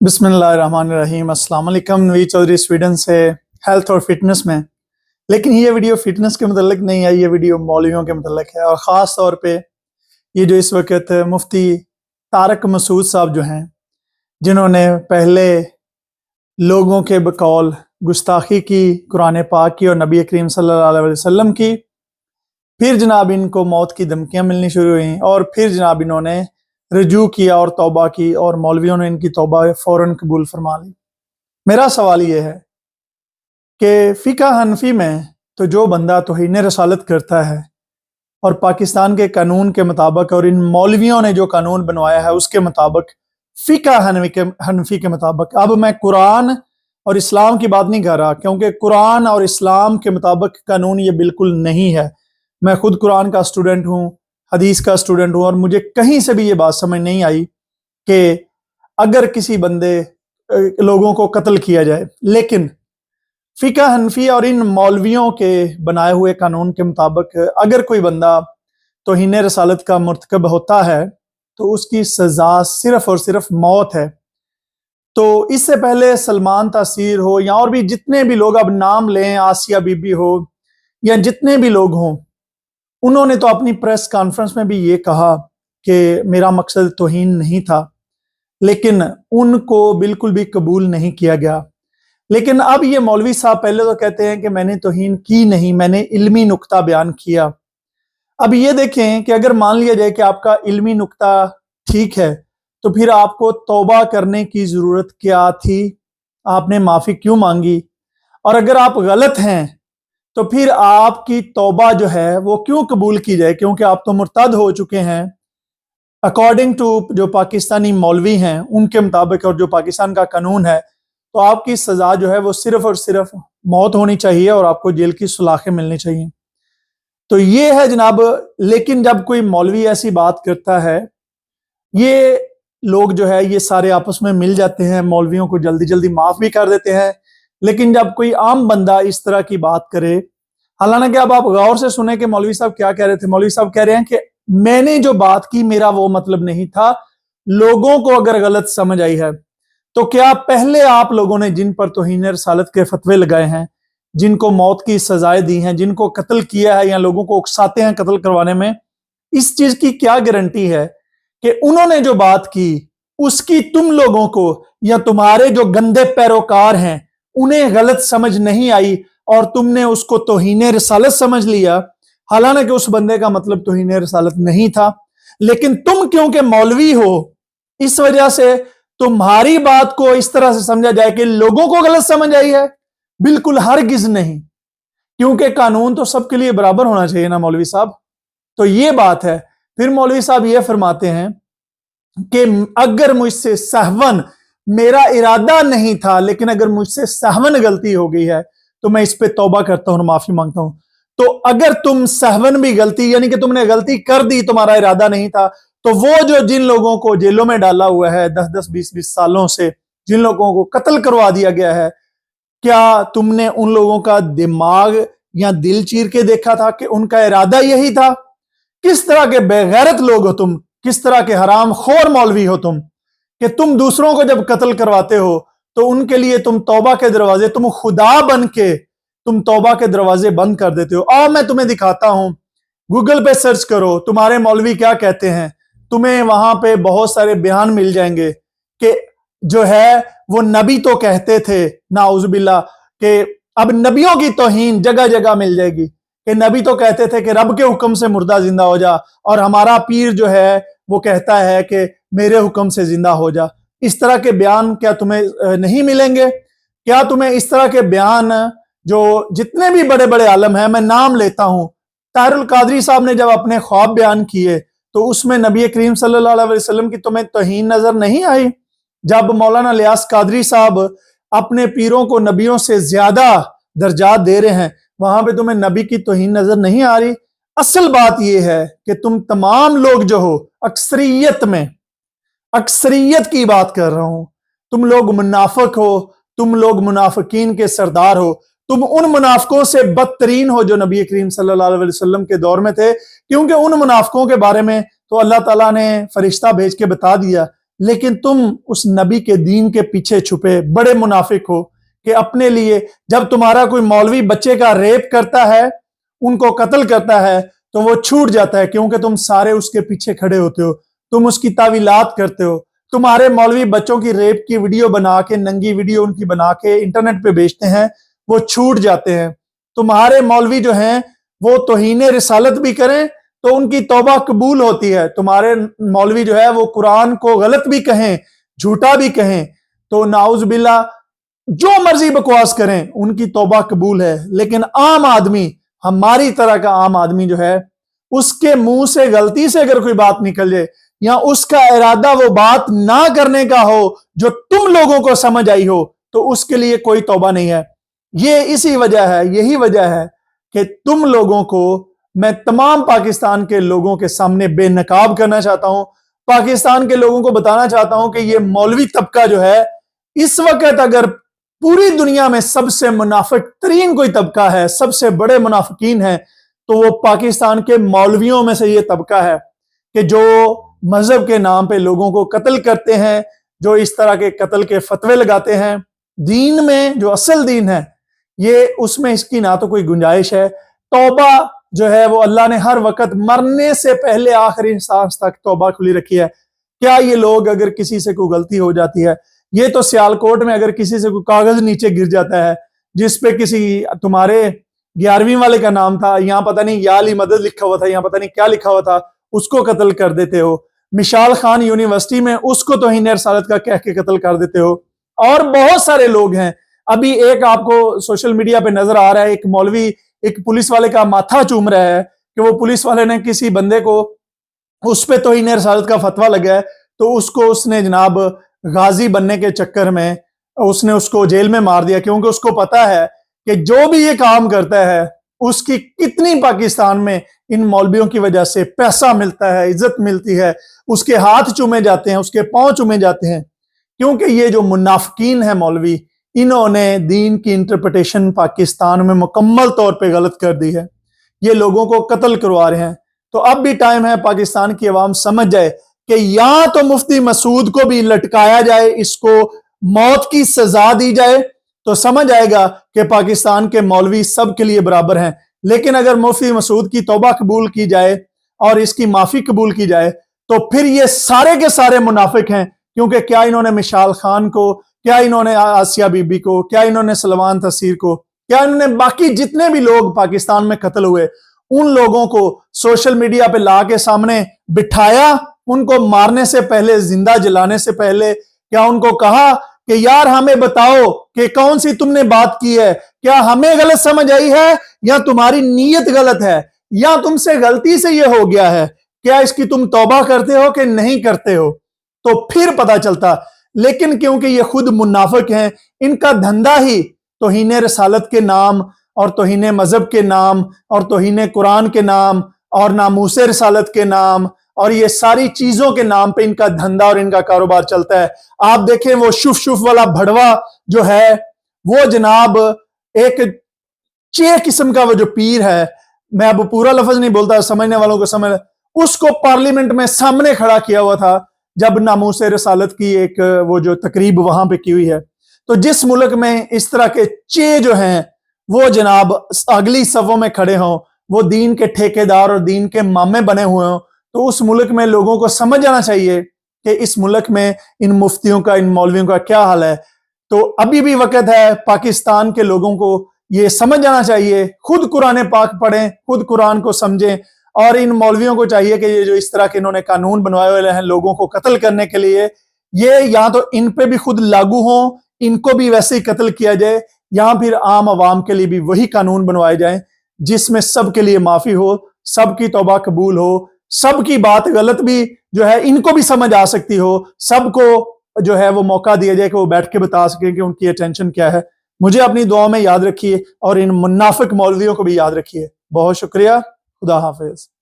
बिस्मिल्लाहिर्रहमानिर्रहीम। अस्सलाम वालेकुम। नवीद चौधरी स्वीडन से हेल्थ और फिटनेस में। लेकिन ये वीडियो फिटनेस के मतलब नहीं है, ये वीडियो मौलवियों के मतलब है। और ख़ास तौर पे ये जो इस वक्त मुफ्ती तारक मसूद साहब जो हैं, जिन्होंने पहले लोगों के बकौल गुस्ताखी की कुरान पाक की और नबी करीम सल्लल्लाहु अलैहि वसल्लम की, फिर जनाब इनको मौत की धमकियां मिलनी शुरू हुई और फिर जनाब इन्होंने रजू किया और तौबा की और मौलवियों ने इनकी तौबा फौरन कबूल फरमा ली। मेरा सवाल ये है कि फ़िक़्ह हनफी में तो जो बंदा तौहीन रसालत करता है और पाकिस्तान के कानून के मुताबिक और इन मौलवियों ने जो कानून बनवाया है उसके मुताबिक, फ़िक़्ह हनफी के मुताबिक, अब मैं कुरान और इस्लाम की बात नहीं कर रहा, क्योंकि कुरान और इस्लाम के मुताबिक कानून ये बिल्कुल नहीं है। मैं खुद कुरान का स्टूडेंट हूँ, हदीस का स्टूडेंट हूँ, और मुझे कहीं से भी ये बात समझ नहीं आई कि अगर किसी बंदे लोगों को कत्ल किया जाए, लेकिन फ़िक़्ह हनफी और इन मौलवियों के बनाए हुए कानून के मुताबिक अगर कोई बंदा तौहीन रसालत का मुर्तकब होता है तो उसकी सज़ा सिर्फ और सिर्फ मौत है। तो इससे पहले सलमान तासीर हो या और भी जितने भी लोग, अब नाम लें, आसिया बीबी हो या जितने भी लोग हों, उन्होंने तो अपनी प्रेस कॉन्फ्रेंस में भी ये कहा कि मेरा मकसद तौहीन नहीं था, लेकिन उनको बिल्कुल भी कबूल नहीं किया गया। लेकिन अब ये मौलवी साहब पहले तो कहते हैं कि मैंने तौहीन की नहीं, मैंने इल्मी नुक्ता बयान किया। अब ये देखें कि अगर मान लिया जाए कि आपका इल्मी नुक्ता ठीक है, तो फिर आपको तौबा करने की ज़रूरत क्या थी? आपने माफ़ी क्यों मांगी? और अगर आप गलत हैं तो फिर आपकी तौबा जो है वो क्यों कबूल की जाए? क्योंकि आप तो मुर्तद हो चुके हैं अकॉर्डिंग टू जो पाकिस्तानी मौलवी हैं उनके मुताबिक, और जो पाकिस्तान का कानून है, तो आपकी सज़ा जो है वो सिर्फ और सिर्फ मौत होनी चाहिए और आपको जेल की सलाखें मिलनी चाहिए। तो ये है जनाब। लेकिन जब कोई मौलवी ऐसी बात करता है, ये लोग जो है ये सारे आपस में मिल जाते हैं, मौलवियों को जल्दी जल्दी माफ़ भी कर देते हैं। लेकिन जब कोई आम बंदा इस तरह की बात करे, हालांकि अब आप गौर से सुने कि मौलवी साहब क्या कह रहे थे। मौलवी साहब कह रहे हैं कि मैंने जो बात की मेरा वो मतलब नहीं था, लोगों को अगर गलत समझ आई है तो क्या पहले आप लोगों ने जिन पर तौहीन रसालत के फतवे लगाए हैं, जिनको मौत की सजाएं दी हैं, जिनको कत्ल किया है या लोगों को उकसाते हैं कत्ल करवाने में, इस चीज की क्या गारंटी है कि उन्होंने जो बात की उसकी तुम लोगों को या तुम्हारे जो गंदे पैरोकार हैं उन्हें गलत समझ नहीं आई और तुमने उसको तौहीन रसालत समझ लिया, हालांकि उस बंदे का मतलब तौहीन रसालत नहीं था। लेकिन तुम क्योंकि मौलवी हो, इस वजह से तुम्हारी बात को इस तरह से समझा जाए कि लोगों को गलत समझ आई है। बिल्कुल हरगिज नहीं, क्योंकि कानून तो सबके लिए बराबर होना चाहिए ना मौलवी साहब। तो ये बात है। फिर मौलवी साहब ये फरमाते हैं कि अगर मुझसे सहवन, मेरा इरादा नहीं था, लेकिन अगर मुझसे सहवन गलती हो गई है तो मैं इस पे तौबा करता हूं और माफी मांगता हूं। तो अगर तुम सहवन भी गलती, यानी कि तुमने गलती कर दी, तुम्हारा इरादा नहीं था, तो वो जो जिन लोगों को जेलों में डाला हुआ है 10-10, 20-20 सालों से, जिन लोगों को कत्ल करवा दिया गया है, क्या तुमने उन लोगों का दिमाग या दिल चीर के देखा था कि उनका इरादा यही था? किस तरह के बेगैरत लोग हो तुम, किस तरह के हराम खोर मौलवी हो तुम कि तुम दूसरों को जब कत्ल करवाते हो तो उनके लिए तुम तौबा के दरवाजे, तुम खुदा बन के तुम तौबा के दरवाजे बंद कर देते हो। और मैं तुम्हें दिखाता हूं, गूगल पे सर्च करो तुम्हारे मौलवी क्या कहते हैं, तुम्हें वहां पे बहुत सारे बयान मिल जाएंगे कि जो है वो नबी तो कहते थे, नाउजुबिल्ला, कि अब नबियों की तौहीन जगह जगह मिल जाएगी कि नबी तो कहते थे कि रब के हुक्म से मुर्दा जिंदा हो जा, और हमारा पीर जो है वो कहता है कि मेरे हुक्म से जिंदा हो जा। इस तरह के बयान क्या तुम्हें नहीं मिलेंगे? क्या तुम्हें इस तरह के बयान, जो जितने भी बड़े बड़े आलम हैं, मैं नाम लेता हूं, ताहिरुल कादरी साहब ने जब अपने ख्वाब बयान किए तो उसमें नबी करीम सल्लल्लाहु अलैहि वसल्लम की तुम्हें तौहीन नजर नहीं आई? जब मौलाना लियास कादरी साहब अपने पीरों को नबियों से ज्यादा दर्जात दे रहे हैं, वहां पे तुम्हें नबी की तौहीन नजर नहीं आ रही? असल बात यह है कि तुम तमाम लोग जो हो, अक्सरियत में, अक्सरियत की बात कर रहा हूं, तुम लोग मुनाफिक हो, तुम लोग मुनाफिकीन के सरदार हो, तुम उन मुनाफिकों से बदतरीन हो जो नबी करीम सल्लल्लाहु अलैहि वसल्लम के दौर में थे। क्योंकि उन मुनाफिकों के बारे में तो अल्लाह ताला ने फरिश्ता भेज के बता दिया لیکن تم اس نبی کے دین کے پیچھے چھپے بڑے منافق ہو کہ اپنے لیے جب تمہارا کوئی مولوی بچے کا ریپ کرتا ہے، ان کو قتل کرتا ہے، تو وہ چھوٹ جاتا ہے کیونکہ تم سارے اس کے پیچھے کھڑے ہوتے ہو، تم اس کی تعویلات کرتے ہو۔ تمہارے مولوی بچوں کی ریپ کی ویڈیو بنا کے، ننگی ویڈیو ان کی بنا کے انٹرنیٹ پہ بیچتے ہیں، وہ چھوٹ جاتے ہیں۔ تمہارے مولوی جو ہیں وہ توہین رسالت بھی کریں تو ان کی توبہ قبول ہوتی ہے۔ تمہارے مولوی جو ہے وہ قرآن کو غلط بھی کہیں، جھوٹا بھی کہیں، تو نعوذ باللہ جو مرضی بکواس کریں ان کی توبہ قبول ہے۔ لیکن عام آدمی، ہماری طرح کا عام آدمی جو ہے، اس کے منہ سے غلطی سے اگر کوئی بات نکل جائے یا اس کا ارادہ وہ بات نہ کرنے کا ہو جو تم لوگوں کو سمجھ آئی ہو، تو اس کے لیے کوئی توبہ نہیں ہے۔ یہی وجہ ہے کہ تم لوگوں کو میں تمام پاکستان کے لوگوں کے سامنے بے نقاب کرنا چاہتا ہوں، پاکستان کے لوگوں کو بتانا چاہتا ہوں کہ یہ مولوی طبقہ جو ہے اس وقت اگر پوری دنیا میں سب سے منافق ترین کوئی طبقہ ہے، سب سے بڑے منافقین ہیں، تو وہ پاکستان کے مولویوں میں سے یہ طبقہ ہے کہ جو مذہب کے نام پہ لوگوں کو قتل کرتے ہیں، جو اس طرح کے قتل کے فتوے لگاتے ہیں۔ دین میں جو اصل دین ہے اس میں اس کی نہ تو کوئی گنجائش ہے۔ توبہ جو ہے وہ اللہ نے ہر وقت مرنے سے پہلے آخری سانس تک توبہ کھلی رکھی ہے۔ کیا یہ لوگ اگر کسی سے کوئی غلطی ہو جاتی ہے، یہ تو سیالکوٹ میں اگر کسی سے کوئی کاغذ نیچے گر جاتا ہے جس پہ کسی تمہارے 11ویں والے کا نام تھا، یہاں پتہ نہیں یا علی مدد لکھا ہوا تھا، یہاں پتہ نہیں کیا لکھا ہوا تھا، اس کو قتل کر دیتے ہو۔ مشال خان یونیورسٹی میں اس کو توہین رسالت کا کہہ کے قتل کر دیتے ہو۔ اور بہت سارے لوگ ہیں۔ ابھی ایک آپ کو سوشل میڈیا پہ نظر آ رہا ہے، ایک مولوی ایک پولیس والے کا ماتھا چوم رہا ہے کہ وہ پولیس والے نے کسی بندے کو اس پہ توہین رسالت کا فتویٰ لگا ہے، تو اس نے جناب غازی بننے کے چکر میں اس کو جیل میں مار دیا، کیونکہ اس کو پتا ہے کہ جو بھی یہ کام کرتا ہے اس کی کتنی پاکستان میں ان مولویوں کی وجہ سے پیسہ ملتا ہے، عزت ملتی ہے، اس کے ہاتھ چومے جاتے ہیں، اس کے پاؤں چومے جاتے ہیں، کیونکہ یہ جو منافقین ہیں مولوی، انہوں نے دین کی انٹرپریٹیشن پاکستان میں مکمل طور پہ غلط کر دی ہے۔ یہ لوگوں کو قتل کروا رہے ہیں۔ تو اب بھی ٹائم ہے پاکستان کی عوام سمجھ جائے کہ یا تو مفتی مسعود کو بھی لٹکایا جائے، اس کو موت کی سزا دی جائے، تو سمجھ آئے گا کہ پاکستان کے مولوی سب کے لیے برابر ہیں۔ لیکن اگر مفتی مسعود کی توبہ قبول کی جائے اور اس کی معافی قبول کی جائے تو پھر یہ سارے کے سارے منافق ہیں، کیونکہ کیا انہوں نے مشال خان کو، کیا انہوں نے آسیہ بی بی کو، کیا انہوں نے سلمان تحصیر کو، کیا انہوں نے باقی جتنے بھی لوگ پاکستان میں قتل ہوئے ان لوگوں کو سوشل میڈیا پہ لا کے سامنے بٹھایا؟ ان کو مارنے سے پہلے، زندہ جلانے سے پہلے کیا ان کو کہا کہ یار ہمیں بتاؤ کہ کون سی تم نے بات کی ہے، کیا ہمیں غلط سمجھ آئی ہے یا تمہاری نیت غلط ہے یا تم سے غلطی سے یہ ہو گیا ہے، کیا اس کی تم توبہ کرتے ہو کہ نہیں کرتے ہو؟ تو پھر پتا چلتا۔ لیکن کیونکہ یہ خود منافق ہیں، ان کا دھندا ہی توہین رسالت کے نام اور توہین مذہب کے نام اور توہین قرآن کے نام اور ناموس رسالت کے نام اور یہ ساری چیزوں کے نام پہ ان کا دھندا اور ان کا کاروبار چلتا ہے۔ آپ دیکھیں وہ شف والا بھڑوا جو ہے، وہ جناب ایک قسم کا وہ جو پیر ہے، میں اب پورا لفظ نہیں بولتا، سمجھنے والوں کو سمجھ، اس کو پارلیمنٹ میں سامنے کھڑا کیا ہوا تھا جب ناموس رسالت کی ایک وہ جو تقریب وہاں پہ کی ہوئی ہے۔ تو جس ملک میں اس طرح کے جو ہیں وہ جناب اگلی صفوں میں کھڑے ہوں، وہ دین کے ٹھیکیدار اور دین کے مامے بنے ہوئے ہوں، تو اس ملک میں لوگوں کو سمجھ جانا چاہیے کہ اس ملک میں ان مفتیوں کا، ان مولویوں کا کیا حال ہے۔ تو ابھی بھی وقت ہے، پاکستان کے لوگوں کو یہ سمجھ جانا چاہیے، خود قرآن پاک پڑھیں، خود قرآن کو سمجھیں، اور ان مولویوں کو چاہیے کہ یہ جو اس طرح کے انہوں نے قانون بنوائے ہوئے ہیں لوگوں کو قتل کرنے کے لیے، یہ یا تو ان پہ بھی خود لاگو ہوں، ان کو بھی ویسے ہی قتل کیا جائے، یا پھر عام عوام کے لیے بھی وہی قانون بنوائے جائیں جس میں سب کے لیے معافی ہو، سب کی توبہ قبول ہو، سب کی بات غلط بھی جو ہے ان کو بھی سمجھ آ سکتی ہو، سب کو جو ہے وہ موقع دیا جائے کہ وہ بیٹھ کے بتا سکیں کہ ان کی اٹینشن کیا ہے۔ مجھے اپنی دعاؤں میں یاد رکھیے اور ان منافق مولویوں کو بھی یاد رکھیے۔ بہت شکریہ، خدا حافظ۔